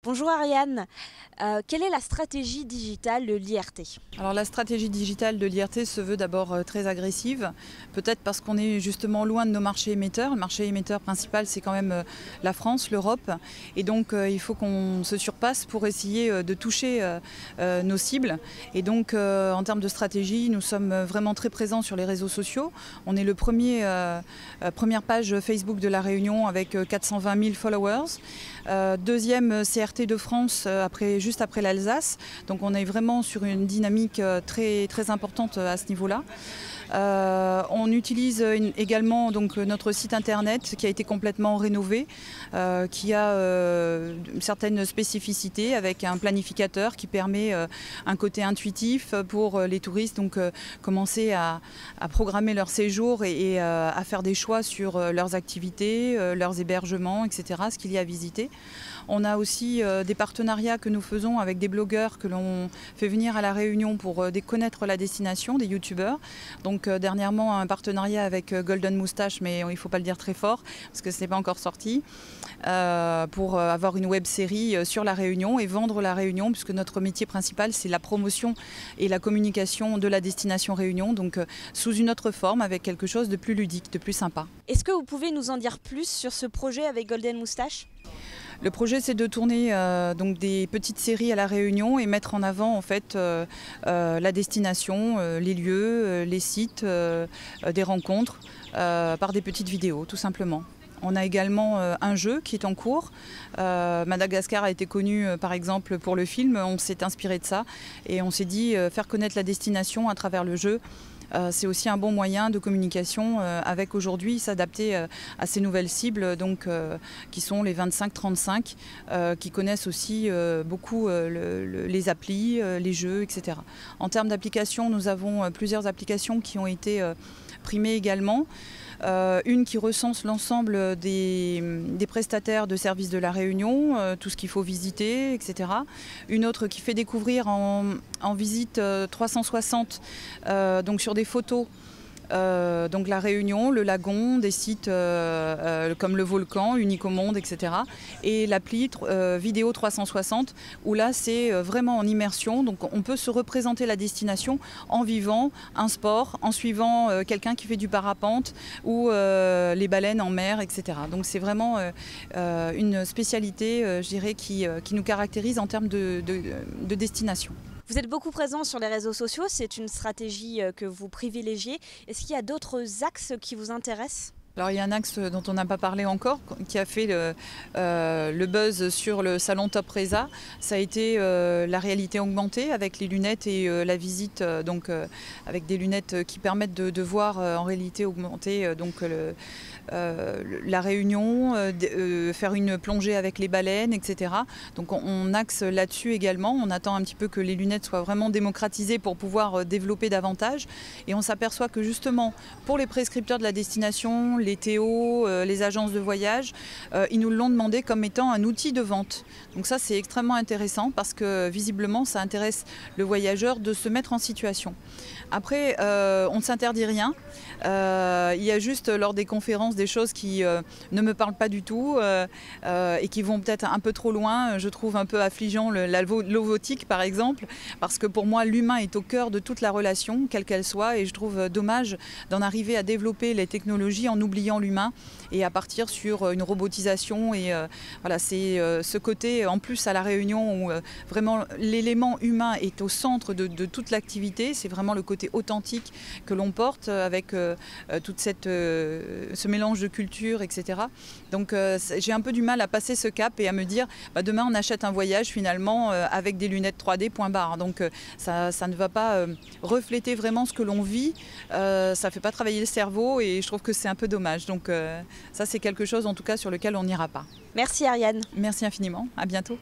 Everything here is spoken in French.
Bonjour Ariane, quelle est la stratégie digitale de l'IRT? Alors la stratégie digitale de l'IRT se veut d'abord très agressive, peut-être parce qu'on est justement loin de nos marchés émetteurs. Le marché émetteur principal c'est quand même la France, l'Europe, et donc il faut qu'on se surpasse pour essayer de toucher nos cibles. Et donc en termes de stratégie, nous sommes vraiment très présents sur les réseaux sociaux. On est le première page Facebook de La Réunion avec 420 000 followers. Deuxième CRT de France juste après l'Alsace. Donc on est vraiment sur une dynamique très importante à ce niveau-là. On utilise également donc, notre site internet qui a été complètement rénové, qui a certaines spécificités avec un planificateur qui permet un côté intuitif pour les touristes, donc commencer à programmer leur séjour et à faire des choix sur leurs activités, leurs hébergements, etc., ce qu'il y a à visiter. On a aussi des partenariats que nous faisons avec des blogueurs que l'on fait venir à La Réunion pour connaître la destination, des youtubeurs. Donc dernièrement un partenariat avec Golden Moustache, mais il ne faut pas le dire très fort parce que ce n'est pas encore sorti, pour avoir une web série sur La Réunion et vendre La Réunion, puisque notre métier principal c'est la promotion et la communication de la destination Réunion, donc sous une autre forme avec quelque chose de plus ludique, de plus sympa. Est-ce que vous pouvez nous en dire plus sur ce projet avec Golden Moustache ? Le projet c'est de tourner donc des petites séries à La Réunion et mettre en avant en fait la destination, les lieux, les sites, des rencontres par des petites vidéos tout simplement. On a également un jeu qui est en cours. Madagascar a été connu par exemple pour le film, on s'est inspiré de ça et on s'est dit faire connaître la destination à travers le jeu. C'est aussi un bon moyen de communication avec aujourd'hui s'adapter à ces nouvelles cibles donc, qui sont les 25-35 qui connaissent aussi beaucoup les applis, les jeux, etc. En termes d'applications, nous avons plusieurs applications qui ont été primées également. Une qui recense l'ensemble des prestataires de services de La Réunion, tout ce qu'il faut visiter, etc. Une autre qui fait découvrir en visite 360, donc sur des photos, donc La Réunion, le lagon, des sites comme le volcan, unique au monde, etc. Et l'appli vidéo 360 où là c'est vraiment en immersion, donc on peut se représenter la destination en vivant un sport, en suivant quelqu'un qui fait du parapente ou les baleines en mer, etc. Donc c'est vraiment une spécialité, je dirais, qui nous caractérise en termes de destination. Vous êtes beaucoup présent sur les réseaux sociaux, c'est une stratégie que vous privilégiez. Est-ce qu'il y a d'autres axes qui vous intéressent ? Alors il y a un axe dont on n'a pas parlé encore, qui a fait le buzz sur le salon Top Resa. Ça a été la réalité augmentée avec les lunettes et la visite donc, avec des lunettes qui permettent de voir en réalité augmentée donc, La Réunion, faire une plongée avec les baleines, etc. Donc on axe là-dessus également. On attend un petit peu que les lunettes soient vraiment démocratisées pour pouvoir développer davantage. Et on s'aperçoit que justement pour les prescripteurs de la destination, les TO, les agences de voyage, ils nous l'ont demandé comme étant un outil de vente. Donc ça c'est extrêmement intéressant parce que visiblement ça intéresse le voyageur de se mettre en situation. Après on ne s'interdit rien, il y a juste lors des conférences des choses qui ne me parlent pas du tout et qui vont peut-être un peu trop loin. Je trouve un peu affligeant la lovotique par exemple, parce que pour moi l'humain est au cœur de toute la relation, quelle qu'elle soit, et je trouve dommage d'en arriver à développer les technologies en oubliant l'humain et à partir sur une robotisation. Et voilà, c'est ce côté en plus à La Réunion où vraiment l'élément humain est au centre de toute l'activité. C'est vraiment le côté authentique que l'on porte avec tout ce mélange de culture, etc. Donc j'ai un peu du mal à passer ce cap et à me dire demain on achète un voyage finalement avec des lunettes 3D point barre. Donc ça ne va pas refléter vraiment ce que l'on vit, ça ne fait pas travailler le cerveau et je trouve que c'est un peu dommage. Donc ça c'est quelque chose en tout cas sur lequel on n'ira pas. Merci Ariane. Merci infiniment, à bientôt.